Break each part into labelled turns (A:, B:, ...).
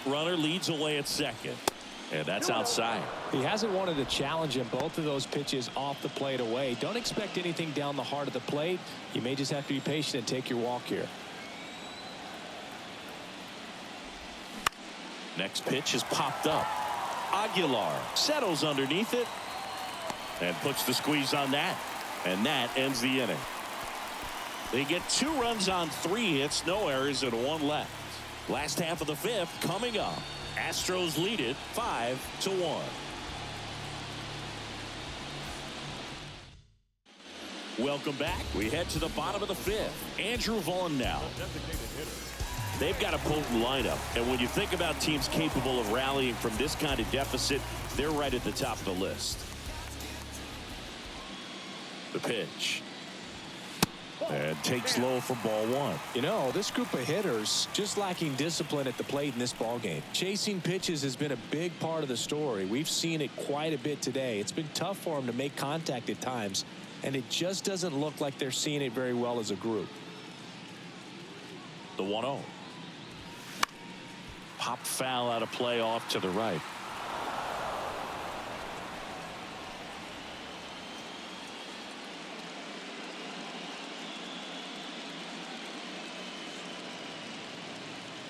A: Runner leads away at second. And that's outside.
B: He hasn't wanted to challenge him. Both of those pitches off the plate away. Don't expect anything down the heart of the plate. You may just have to be patient and take your walk here.
A: Next pitch is popped up. Aguilar settles underneath it and puts the squeeze on that. And that ends the inning. They get 2 runs on 3 hits, no errors, and 1 left. Last half of the 5th coming up. Astros lead it 5-1. Welcome back. We head to the bottom of the 5th. Andrew Vaughn now. They've got a potent lineup, and when you think about teams capable of rallying from this kind of deficit, they're right at the top of the list. The pitch. And takes low for ball 1.
B: You know, this group of hitters just lacking discipline at the plate in this ball game. Chasing pitches has been a big part of the story. We've seen it quite a bit today. It's been tough for them to make contact at times, and it just doesn't look like they're seeing it very well as a group.
A: The 1-0. Pop foul out of play off to the right.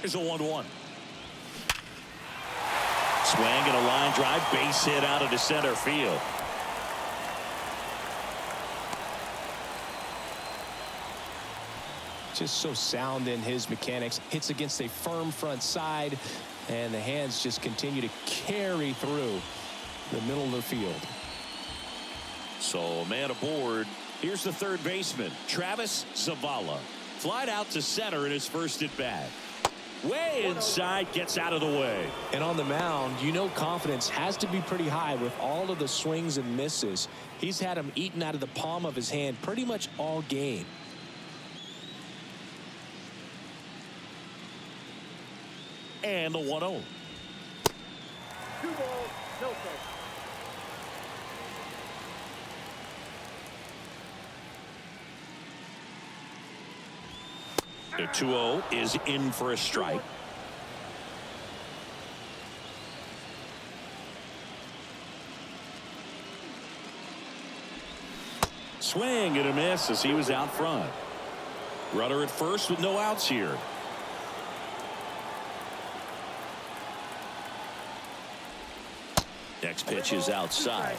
A: Here's a 1-1. Swing and a line drive, base hit out into center field.
B: Just so sound in his mechanics. Hits against a firm front side, and the hands just continue to carry through the middle of the field.
A: So man aboard. Here's the third baseman, Travis Zavala. Flied out to center in his first at bat. Way inside, gets out of the way.
B: And on the mound, you know confidence has to be pretty high with all of the swings and misses. He's had them eaten out of the palm of his hand pretty much all game.
A: And the 1-0.
C: 2 balls, no strikes.
A: The 2-0 is in for a strike. Swing and a miss as he was out front. Runner at first with no outs here. Next pitch is outside.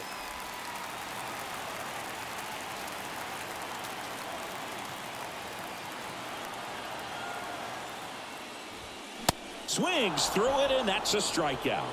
A: Swings through it, and that's a strikeout.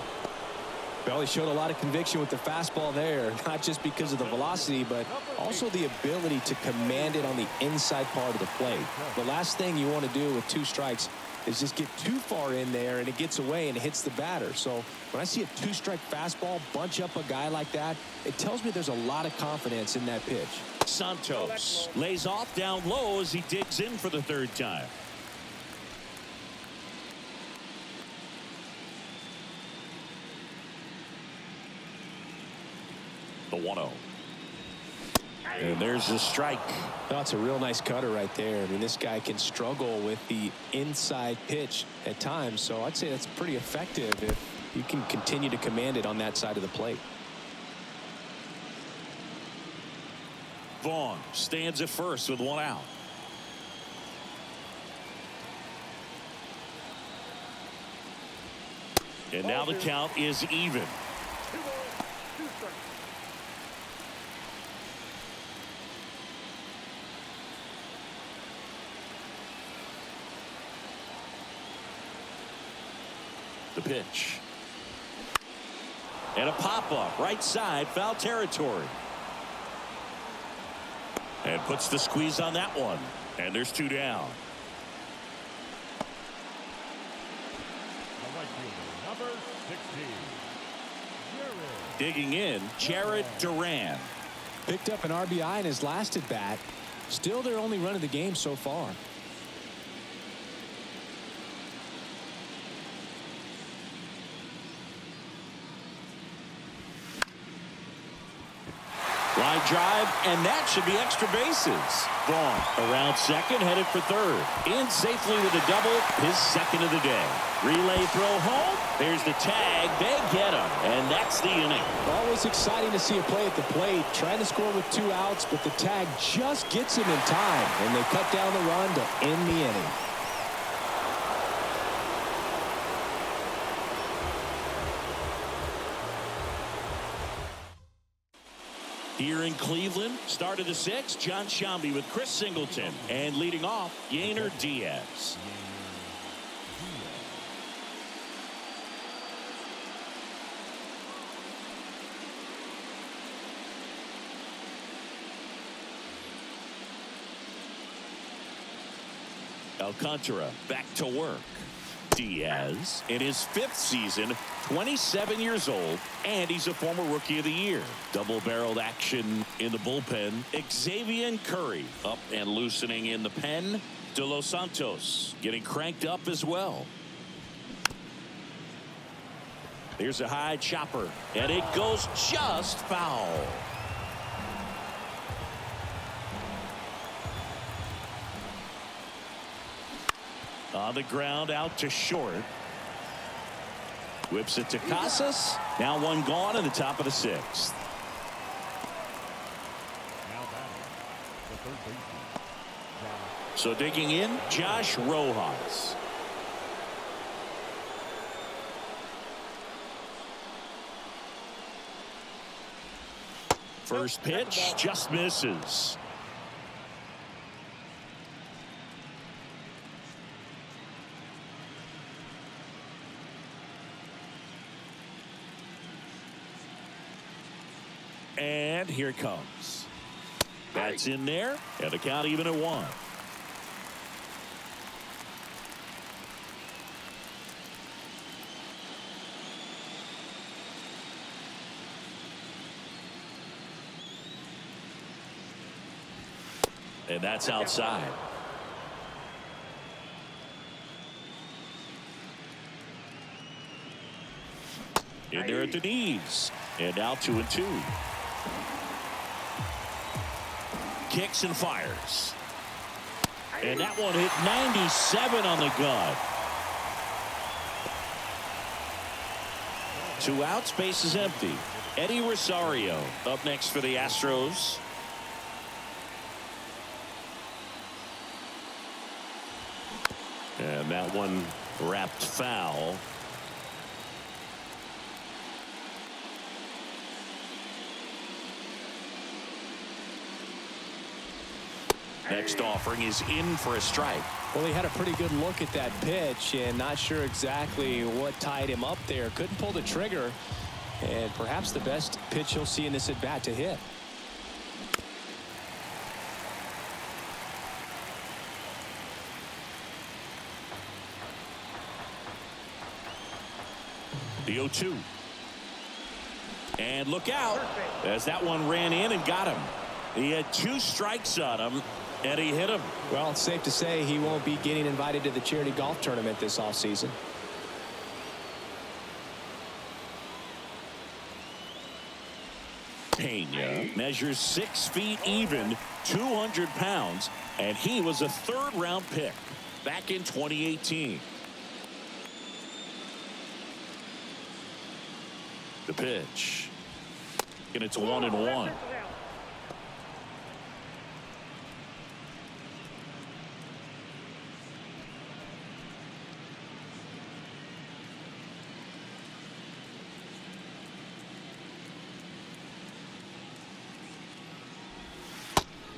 B: Well, he showed a lot of conviction with the fastball there, not just because of the velocity, but also the ability to command it on the inside part of the plate. The last thing you want to do with 2 strikes is just get too far in there and it gets away and it hits the batter. So when I see a 2-strike fastball bunch up a guy like that, it tells me there's a lot of confidence in that pitch.
A: Santos lays off down low as he digs in for the 3rd time. The 1-0. And there's the strike.
B: That's a real nice cutter right there. I mean, this guy can struggle with the inside pitch at times, so I'd say that's pretty effective if you can continue to command it on that side of the plate.
A: Vaughn stands at first with 1 out. And now the count is even.
C: 2 balls, 2 strikes.
A: The pitch. And a pop-up right side, foul territory. And puts the squeeze on that one. And there's 2 down.
C: The right fielder, number 16.
A: Digging in, Jared Duran.
B: Picked up an RBI in his last at bat. Still their only run of the game so far.
A: Line drive, and that should be extra bases. Vaughn around second, headed for third. In safely with a double, his second of the day. Relay throw home. There's the tag. They get him, and that's the inning.
B: Always exciting to see a play at the plate. Trying to score with 2 outs, but the tag just gets him in time, and they cut down the run to end the inning.
A: Here in Cleveland, start of the 6th, John Shambi with Chris Singleton. And leading off, Yainer Diaz. Alcantara back to work. Diaz in his 5th season, 27 years old, and he's a former Rookie of the Year. Double-barreled action in the bullpen. Xavier Curry up and loosening in the pen. De Los Santos getting cranked up as well. Here's a high chopper, and it goes just foul. On the ground, out to short. Whips it to Casas. Now one gone in the top of the 6th.
C: Now batting, the third baseman.
A: So digging in, Josh Rojas. First pitch just misses. And here it comes. That's in there, and the count even at 1. And that's outside. In there at the knees, and now 2-2. Kicks and fires. And that one hit 97 on the gun. 2 outs, base is empty. Eddie Rosario up next for the Astros. And that one wrapped foul. Next offering is in for a strike.
B: Well, he had a pretty good look at that pitch and not sure exactly what tied him up there. Couldn't pull the trigger, and perhaps the best pitch he'll see in this at bat to hit.
A: The 0-2. And look out as that one ran in and got him. He had 2 strikes on him, and he hit him.
B: Well, it's safe to say he won't be getting invited to the charity golf tournament this offseason.
A: Pena measures 6 feet even, 200 pounds, and he was a 3rd-round pick back in 2018. The pitch. And it's 1-1.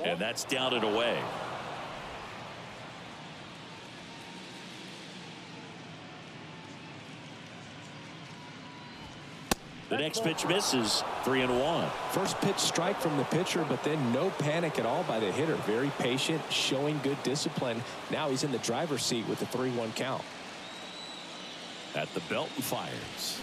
A: And that's down and away. The next pitch misses. 3-1.
B: First pitch strike from the pitcher, but then no panic at all by the hitter. Very patient, showing good discipline. Now he's in the driver's seat with the 3-1 count.
A: At the belt and fires.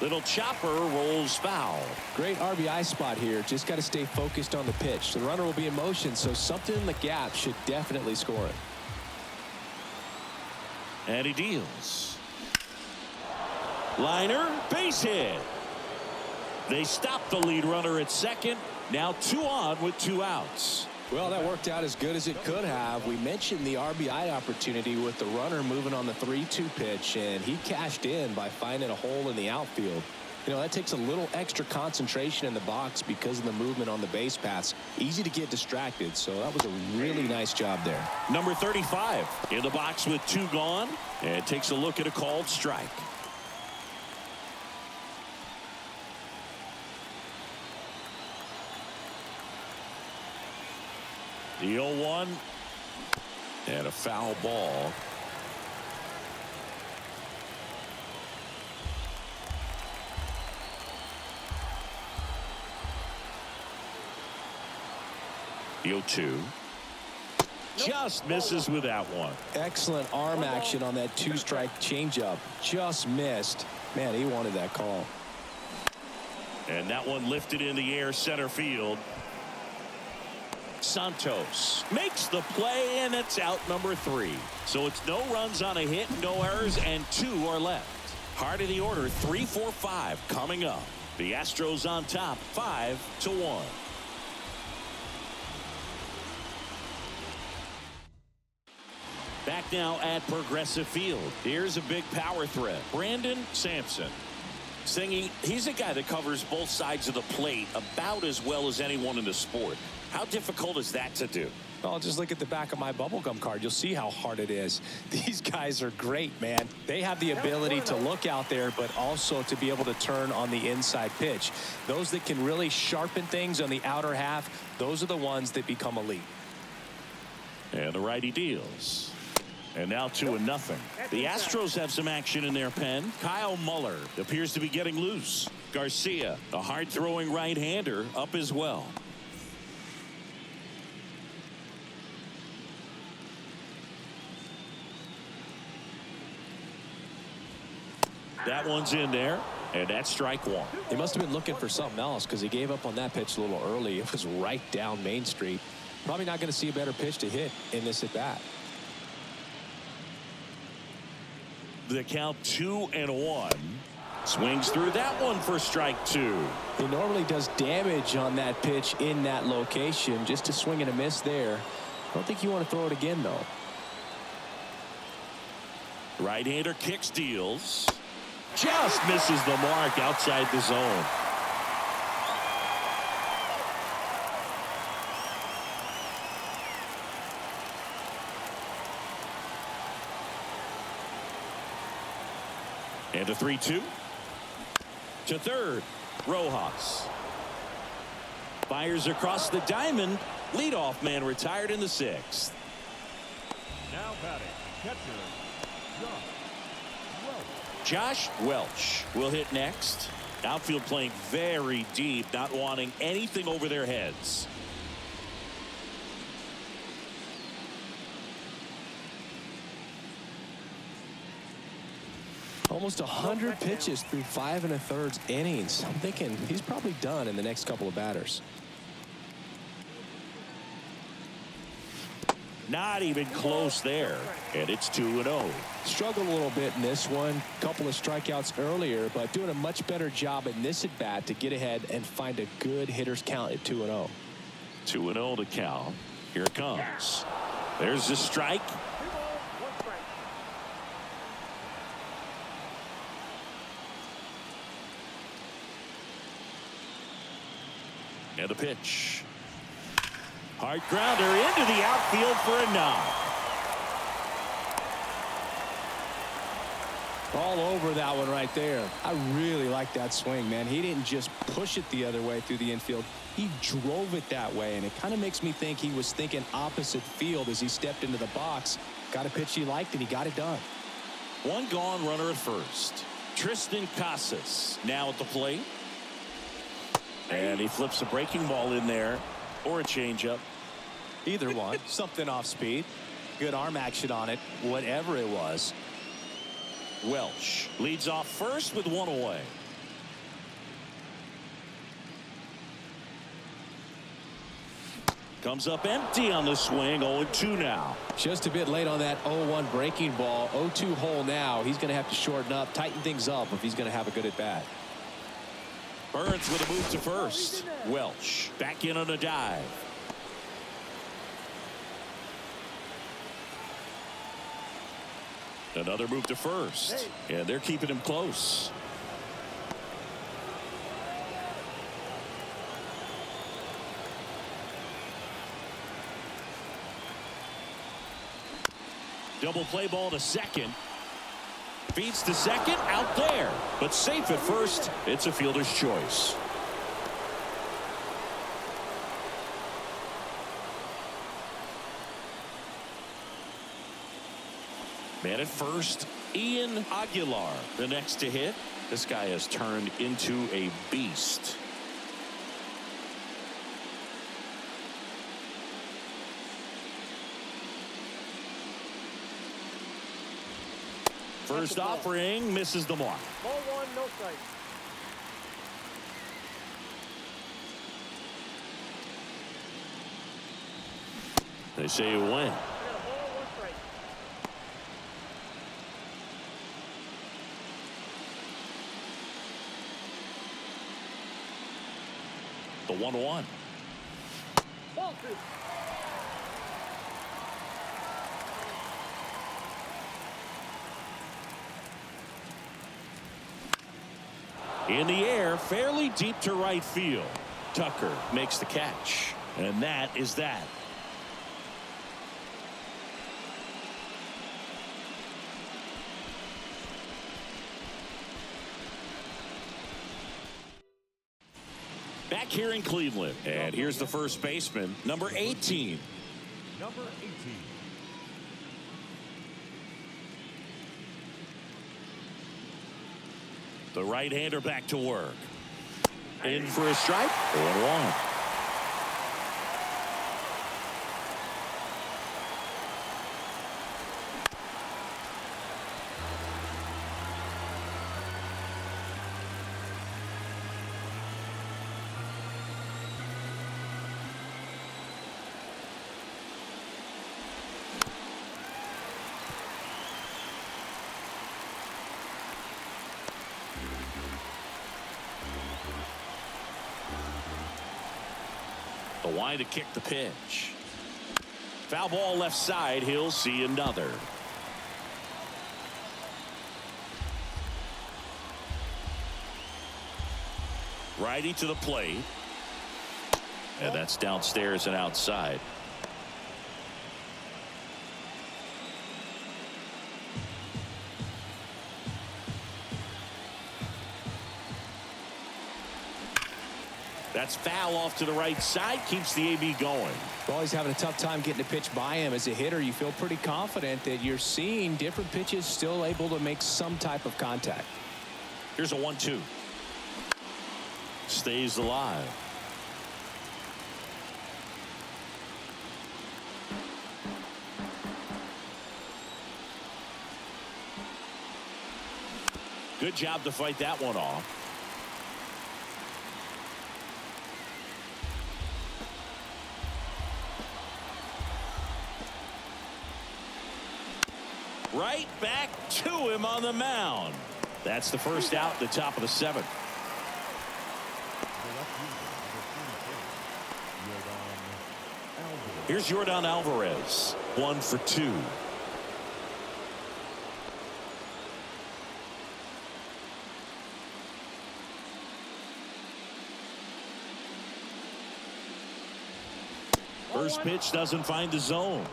A: Little chopper rolls foul.
B: Great RBI spot here. Just got to stay focused on the pitch. The runner will be in motion, so something in the gap should definitely score it.
A: And he deals. Liner, base hit. They stop the lead runner at second. Now 2 on with 2 outs.
B: Well, that worked out as good as it could have. We mentioned the RBI opportunity with the runner moving on the 3-2 pitch, and he cashed in by finding a hole in the outfield. You know, that takes a little extra concentration in the box because of the movement on the base paths. Easy to get distracted, so that was a really nice job there.
A: Number 35 in the box with 2 gone, and takes a look at a called strike. The 0-1 and a foul ball. The 0-2 just misses with that one.
B: Excellent arm action on that 2-strike changeup. Just missed. Man, he wanted that call.
A: And that one lifted in the air center field. Santos makes the play, and it's out number 3. So it's no runs on a hit, no errors, and 2 are left. Heart of the order, 3, 4, 5 coming up. The Astros on top, 5-1. Back now at Progressive Field. Here's a big power threat. Brandon Sampson. Singing, he's a guy that covers both sides of the plate about as well as anyone in the sport. How difficult is that to do?
B: Oh, just look at the back of my bubblegum card. You'll see how hard it is. These guys are great, man. They have the ability to look out there, but also to be able to turn on the inside pitch. Those that can really sharpen things on the outer half, those are the ones that become elite.
A: And the righty deals. And now 2-0. The Astros have some action in their pen. Kyle Muller appears to be getting loose. Garcia, a hard-throwing right-hander, up as well. That one's in there, and that's strike 1.
B: He must have been looking for something else because he gave up on that pitch a little early. It was right down Main Street. Probably not going to see a better pitch to hit in this at bat.
A: The count 2-1. Swings through that one for strike 2.
B: He normally does damage on that pitch in that location. Just a swing and a miss there. I don't think you want to throw it again, though.
A: Right-hander kicks, deals. Just misses the mark outside the zone. And a 3-2 to third. Rojas fires across the diamond. Leadoff man retired in the 6th.
C: Now batting, catcher,
A: Josh Welch will hit next. Outfield playing very deep, not wanting anything over their heads.
B: Almost 100 pitches through 5 1/3 innings. I'm thinking he's probably done in the next couple of batters.
A: Not even close there. And it's 2-0.
B: Struggled a little bit in this one. Couple of strikeouts earlier, but doing a much better job in this at bat to get ahead and find a good hitter's count at 2-0.
A: 2-0 to count. Here it comes. There's the strike. And the pitch. Hard grounder into the outfield for a knock.
B: All over that one right there. I really like that swing, man. He didn't just push it the other way through the infield. He drove it that way, and it kind of makes me think he was thinking opposite field as he stepped into the box. Got a pitch he liked, and he got it done.
A: One gone, runner at first. Tristan Casas now at the plate. And he flips a breaking ball in there, or a changeup.
B: Either one. Something off speed. Good arm action on it, whatever it was.
A: Welch leads off first with one away. Comes up empty on the swing. 0-2 now.
B: Just a bit late on that 0-1 breaking ball. 0-2 hole now. He's going to have to shorten up, tighten things up if he's going to have a good at bat.
A: Burns with a move to first. Welch back in on a dive. Another move to first. And they're keeping him close. Double play ball to second. Feeds to second, out there. But safe at first. It's a fielder's choice. Man at first, Ian Aguilar, the next to hit. This guy has turned into a beast. First offering misses the mark.
D: Ball one, no strike.
A: They say you win.
D: I got a ball, one strike.
A: The 1-1.
D: Ball two.
A: In the air, fairly deep to right field. Tucker makes the catch. And that is that. Back here in Cleveland. And here's the first baseman, number 18.
C: Number 18.
A: The right-hander back to work. In for a strike. 0-1. The line to kick the pitch. Foul ball left side. He'll see another. Righty to the plate. And that's downstairs and outside. That's foul off to the right side. Keeps the AB going.
B: Well, he's having a tough time getting a pitch by him. As a hitter, you feel pretty confident that you're seeing different pitches still able to make some type of contact.
A: Here's a 1-2. Stays alive. Good job to fight that one off. Right back to him on the mound. That's the first out at the top of the 7th. Here's Yordan Alvarez. 1 for 2. First pitch doesn't find the zone.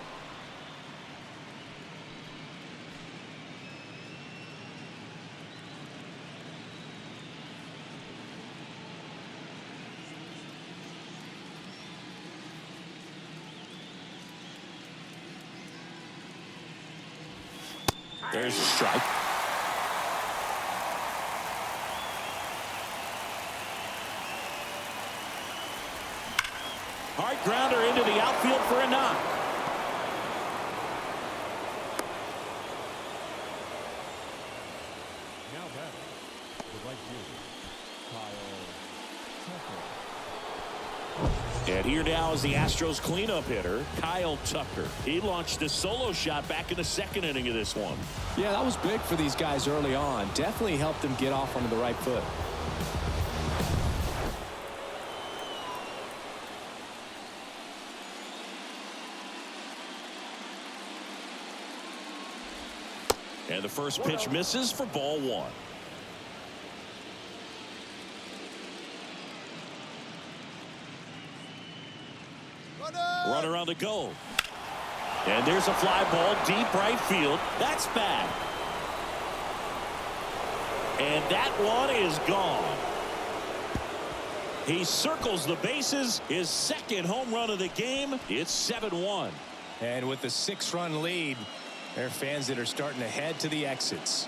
A: There's a strike. Hard grounder into the outfield for a knock.
C: Now batting, the right fielder, Kyle Tucker.
A: And here now is the Astros cleanup hitter, Kyle Tucker. He launched a solo shot back in the 2nd inning of this one.
B: Yeah, that was big for these guys early on. Definitely helped them get off onto the right foot.
A: And the first pitch misses for ball one. Runner on the go. And there's a fly ball deep right field. That's bad. And that one is gone. He circles the bases. His second home run of the game. It's 7-1.
B: And with the 6-run lead, there are fans that are starting to head to the exits.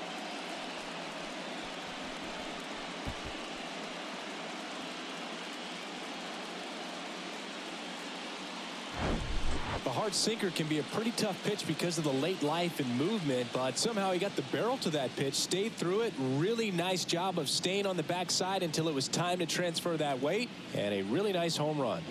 B: The hard sinker can be a pretty tough pitch because of the late life and movement, but somehow he got the barrel to that pitch, stayed through it. Really nice job of staying on the backside until it was time to transfer that weight, and a really nice home run.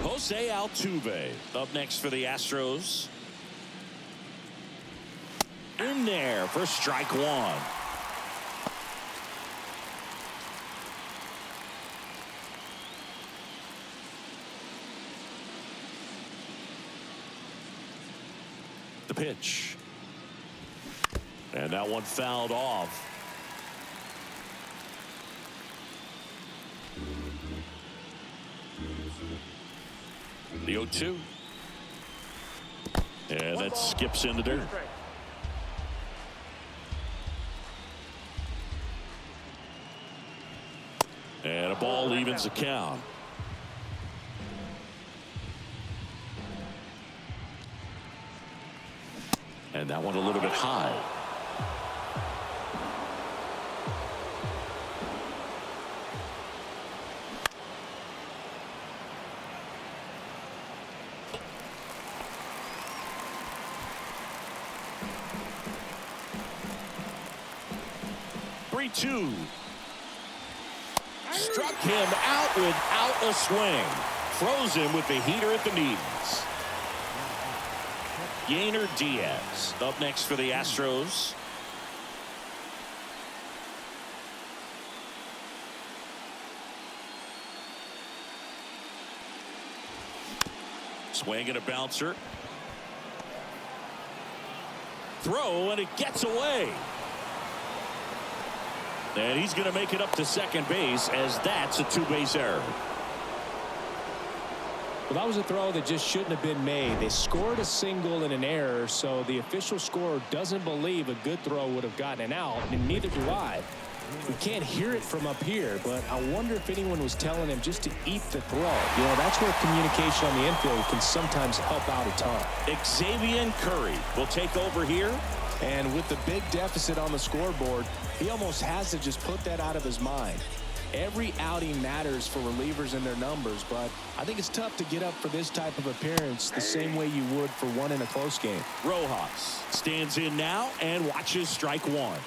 A: Jose Altuve up next for the Astros. In there for strike one. The pitch. And that one fouled off. The 0-2. And that skips in the dirt. And a ball evens the count. And that one a little bit high. Two. Struck him out without a swing. Froze him with the heater at the knees. Yainer Diaz up next for the Astros. Swing and a bouncer. Throw, and it gets away. And he's going to make it up to second base, as that's a two-base error.
B: Well, that was a throw that just shouldn't have been made. They scored a single and an error, so the official scorer doesn't believe a good throw would have gotten an out, and neither do I. We can't hear it from up here, but I wonder if anyone was telling him just to eat the throw. You know, that's where communication on the infield can sometimes help out a ton.
A: Xavier Curry will take over here.
B: And with the big deficit on the scoreboard, he almost has to just put that out of his mind. Every outing matters for relievers and their numbers, but I think it's tough to get up for this type of appearance the same way you would for one in a close game.
A: Rojas stands in now and watches strike one.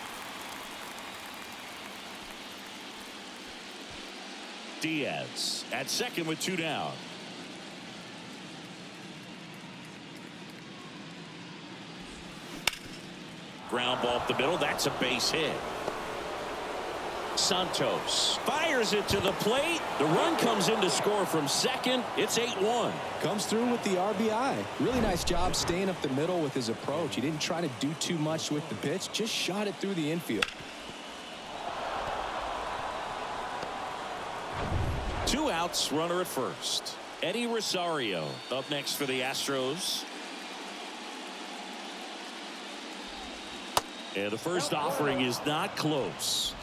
A: Diaz at second with two down. Ground ball up the middle. That's a base hit. Santos fires it to the plate. The run comes in to score from second. It's 8-1.
B: Comes through with the RBI. Really nice job staying up the middle with his approach. He didn't try to do too much with the pitch. Just shot it through the infield.
A: Two outs, runner at first. Eddie Rosario up next for the Astros. And the first offering is not close.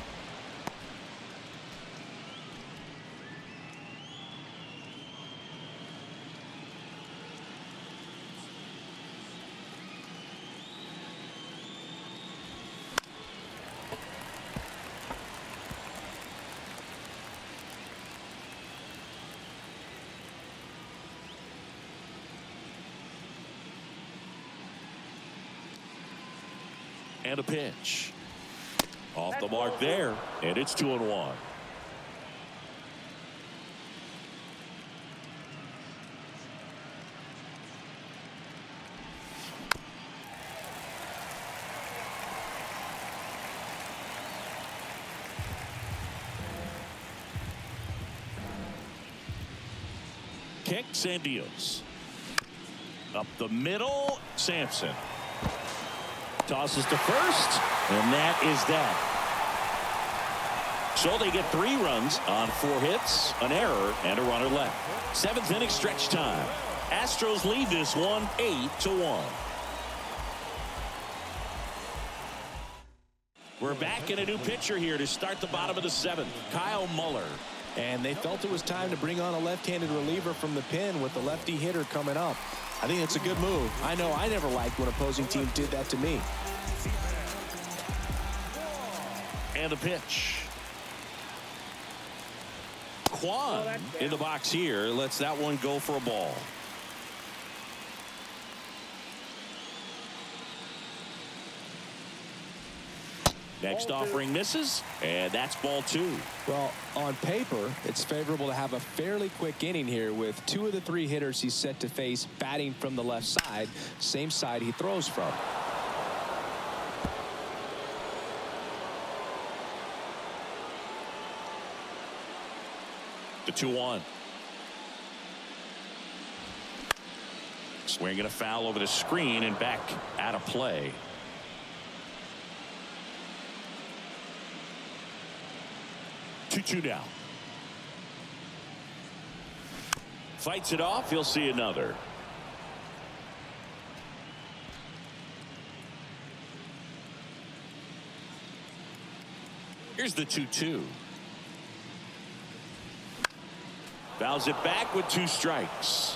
A: And a pitch. Off the mark there, and it's 2-1. kicks and deals. Up the middle, Sampson. Tosses to first, and that is that. So they get 3 runs on 4 hits, an error, and a runner left. 7th inning stretch time. Astros lead this one 8-1. We're back in a new pitcher here to start the bottom of the 7th. Kyle Muller.
B: And they felt it was time to bring on a left-handed reliever from the pen with the lefty hitter coming up. I think it's a good move. I know I never liked when opposing teams did that to me.
A: And the pitch. Kwan in the box here lets that one go for a ball. Next offering misses, and that's ball 2.
B: Well, on paper, it's favorable to have a fairly quick inning here with 2 of the 3 hitters he's set to face batting from the left side, same side he throws from.
A: The 2-1. Swinging a foul over the screen and back out of play. Two down. Fights it off. He'll see another. Here's the 2-2. Fouls it back with 2 strikes.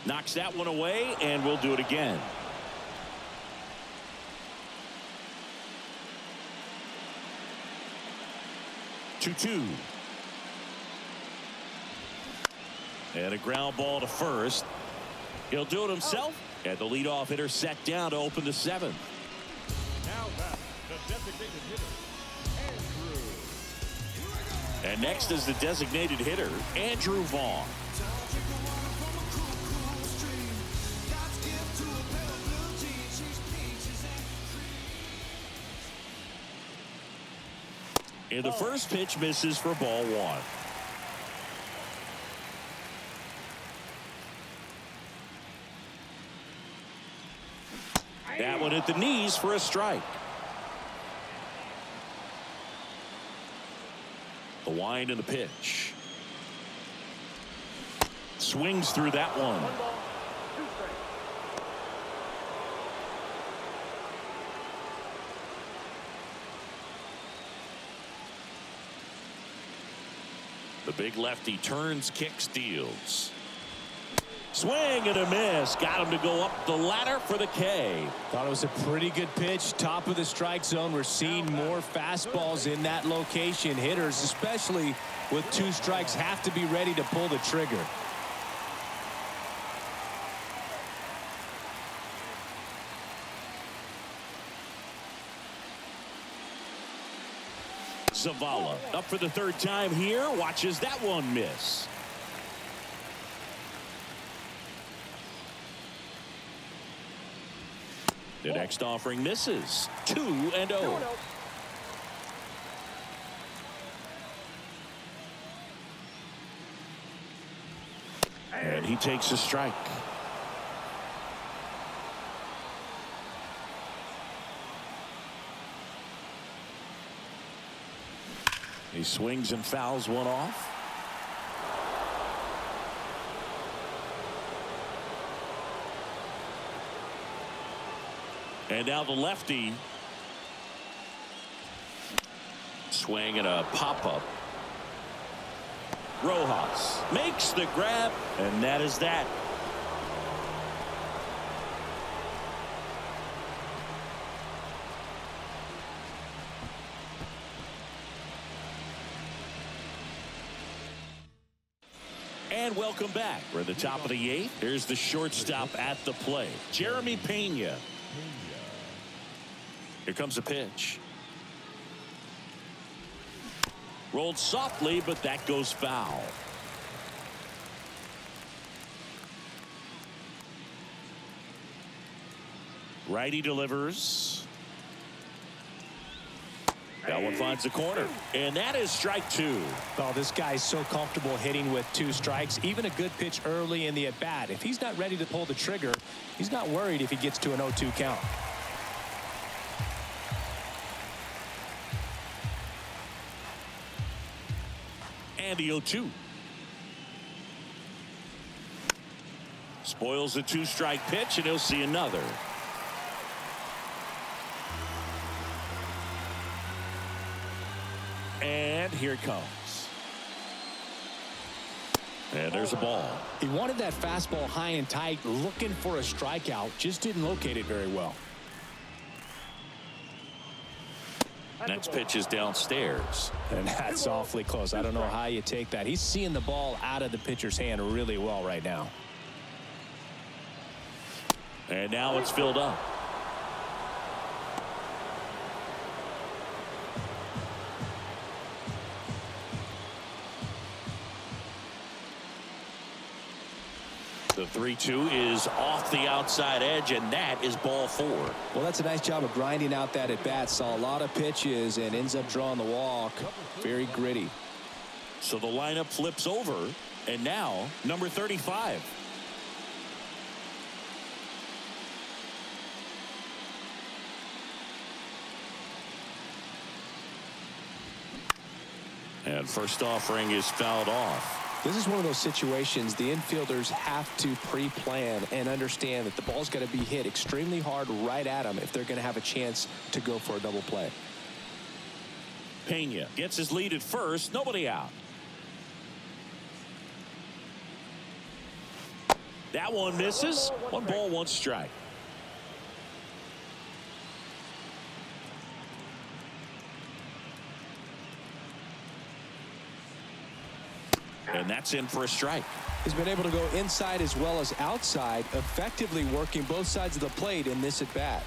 A: Knocks that one away, and we'll do it again. Two. And a ground ball to first. He'll do it himself, and the leadoff hitter set down to open the 7th.
C: Now back, the designated hitter, Andrew.
A: And next is the designated hitter, Andrew Vaughn. And the first pitch misses for ball 1. That one at the knees for a strike. The wind and the pitch. Swings through that one.
D: 1 ball, 2 strikes.
A: The big lefty turns, kicks, deals. Swing and a miss. Got him to go up the ladder for the K.
B: Thought it was a pretty good pitch. Top of the strike zone. We're seeing more fastballs in that location. Hitters, especially with 2 strikes, have to be ready to pull the trigger.
A: Zavala up for the 3rd time here. Watches that one miss. The next offering misses. 2-0. And he takes a strike. He swings and fouls one off. And now the lefty. Swing and a pop-up. Rojas makes the grab, and that is that. And welcome back. We're at the top of the 8th. Here's the shortstop at the plate, Jeremy Pena. Here comes a pitch. Rolled softly, but that goes foul. Righty delivers. That one finds the corner, and that is strike two.
B: Oh, this guy's so comfortable hitting with 2 strikes. Even a good pitch early in the at-bat. If he's not ready to pull the trigger, he's not worried if he gets to an 0-2 count.
A: And the 0-2. Spoils the 2-strike pitch, and he'll see another. And here it comes. And there's a ball.
B: He wanted that fastball high and tight, looking for a strikeout. Just didn't locate it very well.
A: Next pitch is downstairs.
B: And that's awfully close. I don't know how you take that. He's seeing the ball out of the pitcher's hand really well right now.
A: And now it's filled up. The 3-2 is off the outside edge, and that is ball 4.
B: Well, that's a nice job of grinding out that at-bat. Saw a lot of pitches and ends up drawing the walk. Very gritty.
A: So the lineup flips over, and now number 35. And first offering is fouled off.
B: This is one of those situations the infielders have to pre-plan and understand that the ball's got to be hit extremely hard right at them if they're going to have a chance to go for a double play.
A: Pena gets his lead at first. Nobody out. That one misses. 1 ball, 1 strike. And that's in for a strike.
B: He's been able to go inside as well as outside, effectively working both sides of the plate in this at-bat.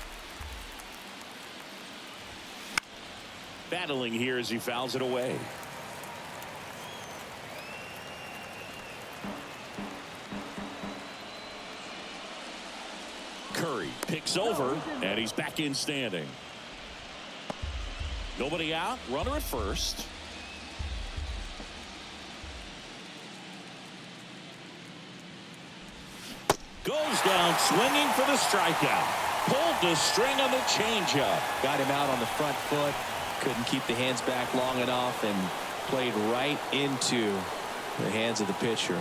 A: Battling here as he fouls it away. Curry picks over, and he's back in standing. Nobody out. Runner at first. Goes down swinging for the strikeout. Pulled the string on the changeup.
B: Got him out on the front foot. Couldn't keep the hands back long enough and played right into the hands of the pitcher.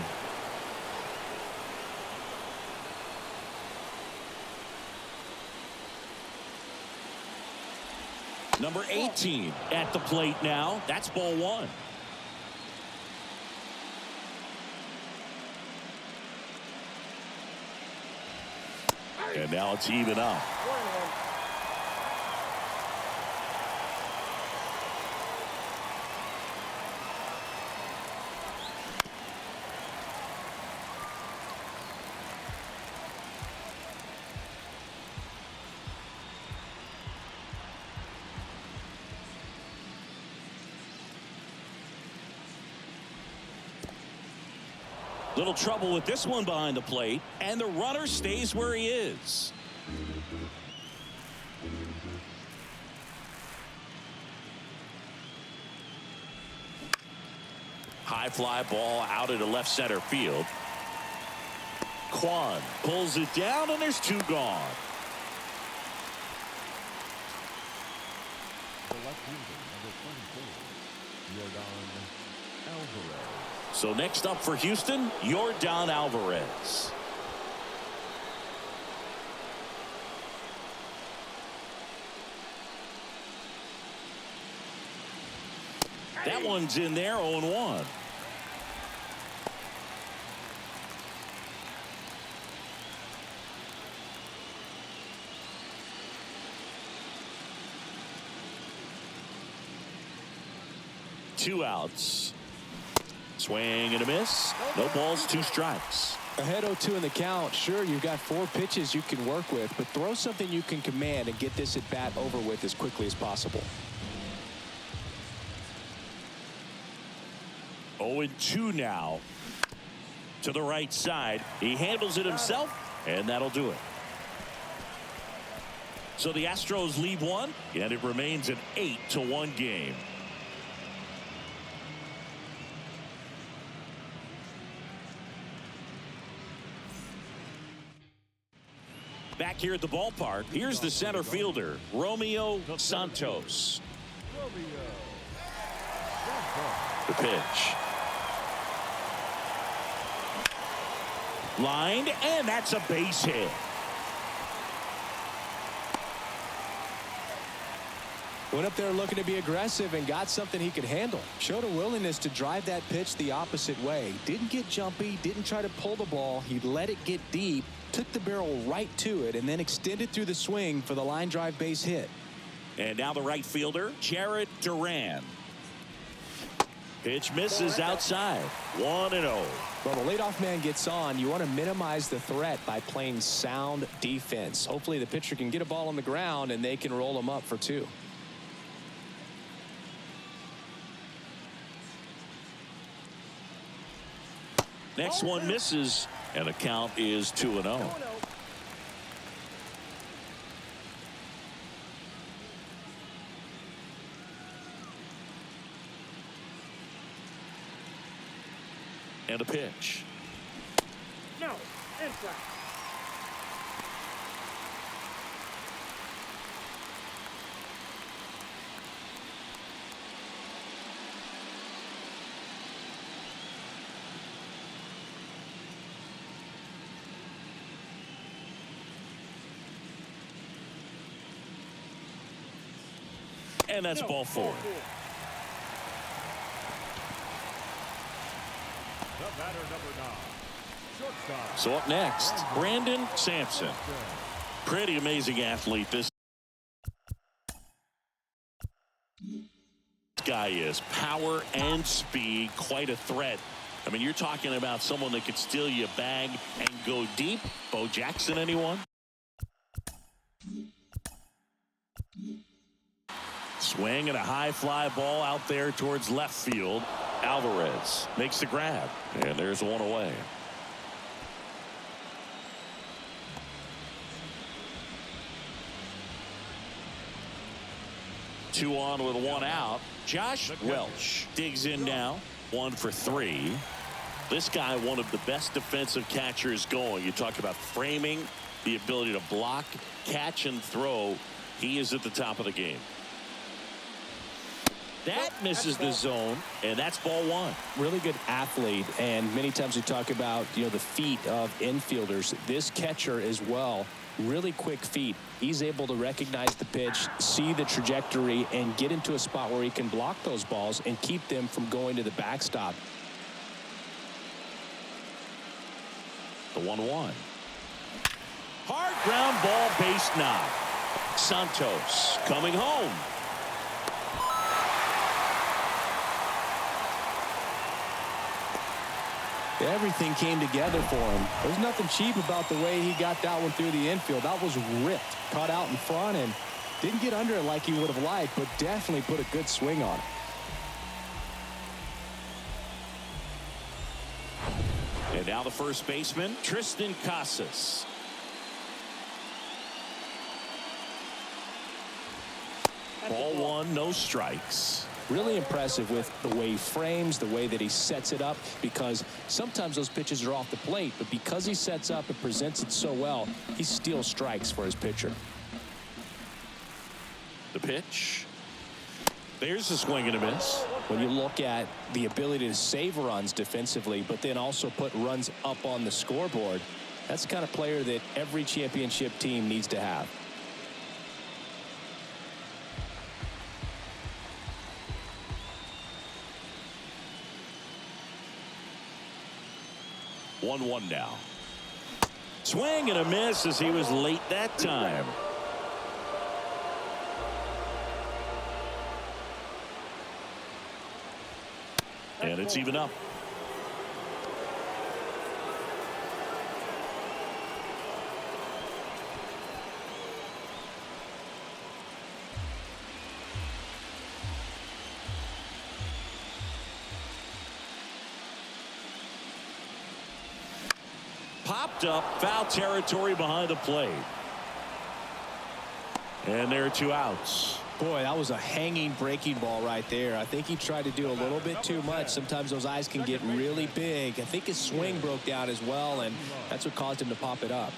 A: Number 18 at the plate now. That's ball 1. And now it's even up. Little trouble with this one behind the plate, and the runner stays where he is. High fly ball out into left center field. Kwan pulls it down, and there's 2 gone.
C: The left fielder, number 24, Yordan Alvarez.
A: So next up for Houston, Yordan Alvarez. That one's in there, 0-1. Two outs. Swing and a miss. No balls, 2 strikes.
B: Ahead 0-2 in the count. Sure, you've got 4 pitches you can work with, but throw something you can command and get this at bat over with as quickly as possible.
A: 0-2 now. To the right side. He handles it himself, and that'll do it. So the Astros lead one, and it remains an 8-1 game. Back here at the ballpark, here's the center fielder, Romeo Santos. The pitch. Lined, and that's a base hit.
B: Went up there looking to be aggressive and got something he could handle. Showed a willingness to drive that pitch the opposite way. Didn't get jumpy, didn't try to pull the ball. He let it get deep, took the barrel right to it, and then extended through the swing for the line drive base hit.
A: And now the right fielder, Jared Duran. Pitch misses outside. 1-0.
B: Well, the leadoff man gets on. You want to minimize the threat by playing sound defense. Hopefully the pitcher can get a ball on the ground and they can roll him up for 2.
A: Next one misses, and the count is 2-0. And a pitch.
D: No, inside.
A: And that's ball 4.
C: The batter, number 9. Shortstop.
A: So up next, Brandon Sampson. Pretty amazing athlete this guy is. Power and speed, quite a threat. I mean, you're talking about someone that could steal you a bag and go deep. Bo Jackson, anyone? Swing and a high fly ball out there towards left field. Alvarez makes the grab, and there's one away. Two on with 1 out. Josh Welch digs in now. 1 for 3. This guy, one of the best defensive catchers going. You talk about framing, the ability to block, catch, and throw. He is at the top of the game. That misses the zone, and that's ball 1.
B: Really good athlete, and many times we talk about, the feet of infielders. This catcher as well, really quick feet. He's able to recognize the pitch, see the trajectory, and get into a spot where he can block those balls and keep them from going to the backstop.
A: The 1-1. Hard ground ball, base knock. Santos coming home.
B: Everything came together for him. There's nothing cheap about the way he got that one through the infield. That was ripped, caught out in front, and didn't get under it like he would have liked, but definitely put a good swing on it.
A: And now the first baseman, Tristan Casas. Ball 1, no strikes.
B: Really impressive with the way he frames, the way that he sets it up, because sometimes those pitches are off the plate, but because he sets up and presents it so well, he steals strikes for his pitcher.
A: The pitch. There's a swing and a miss.
B: When you look at the ability to save runs defensively, but then also put runs up on the scoreboard, that's the kind of player that every championship team needs to have.
A: One now. Swing and a miss as he was late that time. And it's even up. Popped up, foul territory behind the plate. And there are 2 outs.
B: Boy, that was a hanging breaking ball right there. I think he tried to do a little bit too much. Sometimes those eyes can get really big. I think his swing broke down as well, and that's what caused him to pop it up.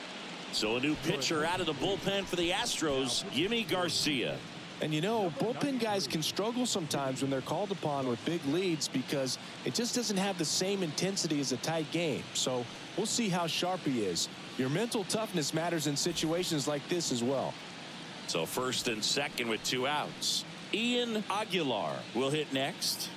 A: So a new pitcher out of the bullpen for the Astros, Yimi Garcia.
B: And you know, bullpen guys can struggle sometimes when they're called upon with big leads because it just doesn't have the same intensity as a tight game. So we'll see how sharp he is. Your mental toughness matters in situations like this as well.
A: So first and second with 2 outs. Ian Aguilar will hit next.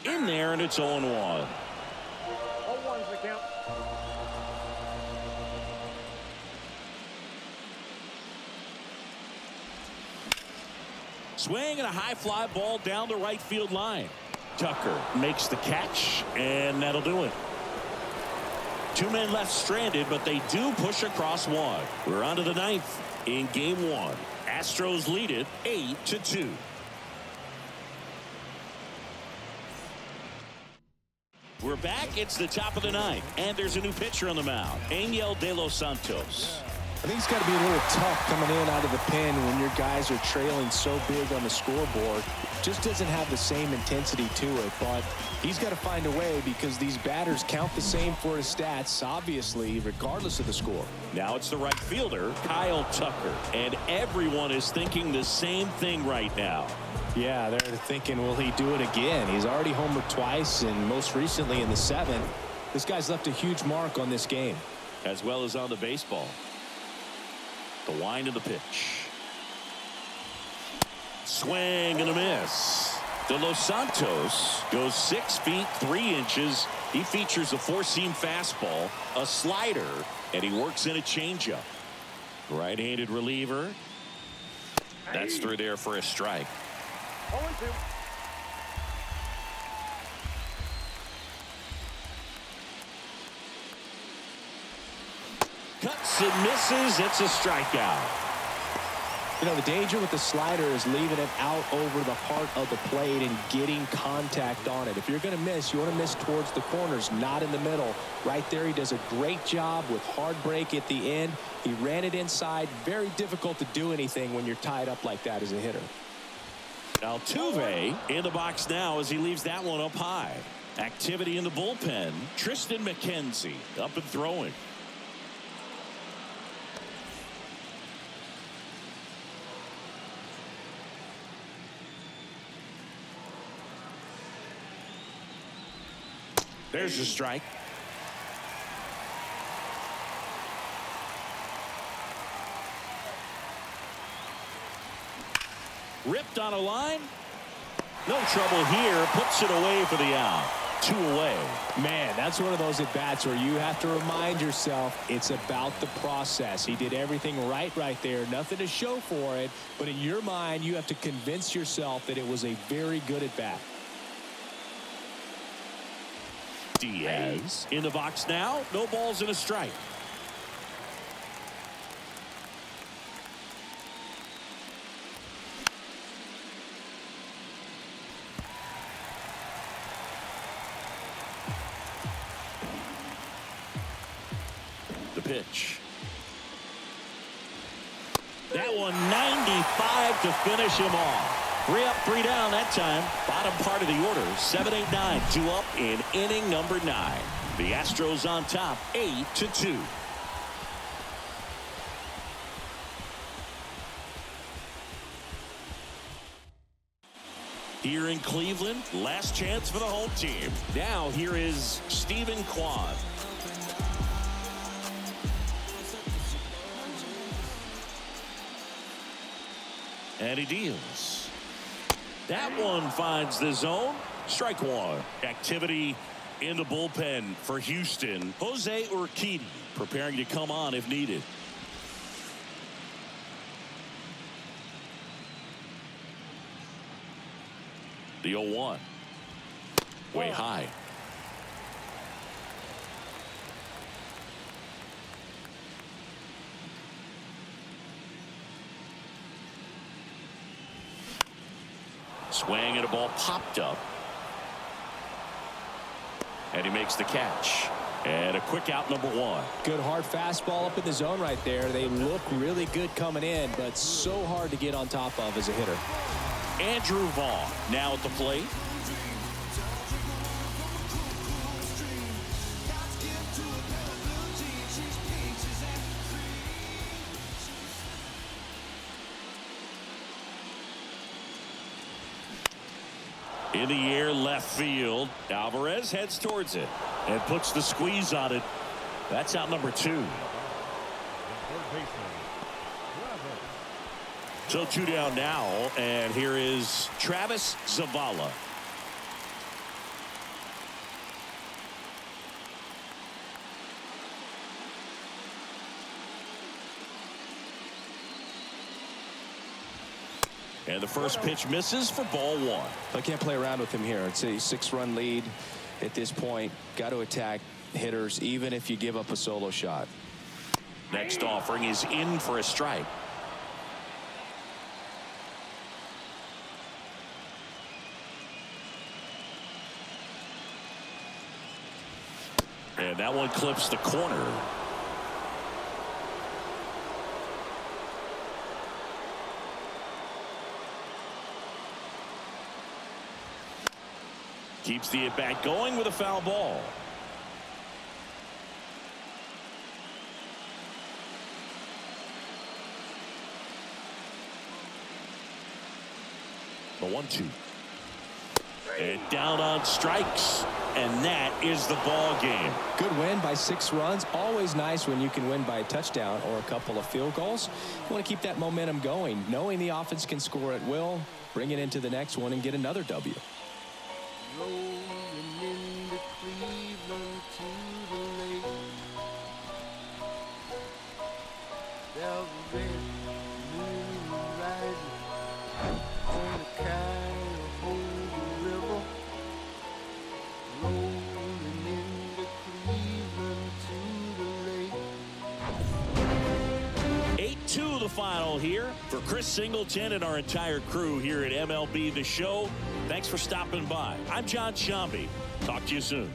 A: In there, and it's 0-1.
D: 0-1's the count.
A: Swing and a high fly ball down the right field line. Tucker makes the catch, and that'll do it. 2 men left stranded, but they do push across 1. We're on to the 9th in game 1. Astros lead it 8-2. We're back. It's the top of the 9th, and there's a new pitcher on the mound, Angel De Los Santos.
B: I think it's got to be a little tough coming in out of the pen when your guys are trailing so big on the scoreboard. Just doesn't have the same intensity to it, but he's got to find a way because these batters count the same for his stats, obviously, regardless of the score.
A: Now it's the right fielder, Kyle Tucker, and everyone is thinking the same thing right now.
B: Yeah, they're thinking, will he do it again? He's already homered twice, and most recently in the 7th. This guy's left a huge mark on this game.
A: As well as on the baseball. The wind of the pitch. Swing and a miss. De Los Santos goes 6 feet 3 inches. He features a 4-seam fastball, a slider, and he works in a changeup. Right-handed reliever. That's through there for a strike.
D: 0-2.
A: Cuts and misses. It's a strikeout.
B: You know, the danger with the slider is leaving it out over the heart of the plate and getting contact on it. If you're going to miss, you want to miss towards the corners, not in the middle. Right there, he does a great job with hard break at the end. He ran it inside. Very difficult to do anything when you're tied up like that as a hitter.
A: Altuve in the box now as he leaves that one up high. Activity in the bullpen. Tristan McKenzie up and throwing. There's a strike. Ripped on a line. No trouble here. Puts it away for the out. 2 away.
B: Man, that's one of those at-bats where you have to remind yourself it's about the process. He did everything right there. Nothing to show for it. But in your mind, you have to convince yourself that it was a very good at-bat.
A: Diaz in the box now. No balls and a strike. The pitch. That one 95 to finish him off. 3 up, 3 down that time. Bottom part of the order. 7-8-9. 2 up in inning number 9. The Astros on top 8-2. Here in Cleveland, last chance for the home team. Now here is Stephen Kwan. And he deals. That one finds the zone. Strike 1. Activity in the bullpen for Houston. Jose Urquidy preparing to come on if needed. The 0-1. Way high. Swing and a ball popped up. And he makes the catch. And a quick out, number one.
B: Good hard fastball up in the zone right there. They look really good coming in, but so hard to get on top of as a hitter.
A: Andrew Vaughn now at the plate. In the air, left field. Alvarez heads towards it and puts the squeeze on it. That's out, number two. So two down now, and here is Travis Zavala. And the first pitch misses for ball one.
B: I can't play around with him here. It's a 6-run lead at this point. Got to attack hitters even if you give up a solo shot.
A: Next offering is in for a strike. And that one clips the corner. Keeps the at-bat going with a foul ball. The 1-2. And down on strikes. And that is the ball game.
B: Good win by 6 runs. Always nice when you can win by a touchdown or a couple of field goals. You want to keep that momentum going, knowing the offense can score at will, bring it into the next one and get another W.
E: Rolling into Cleveland to the lake. There's a red moon rising on the Cuyahoga River. Rolling into Cleveland to the lake.
A: 8-2 the final here for Chris Singleton and our entire crew here at MLB The Show. Thanks for stopping by. I'm John Shambi. Talk to you soon.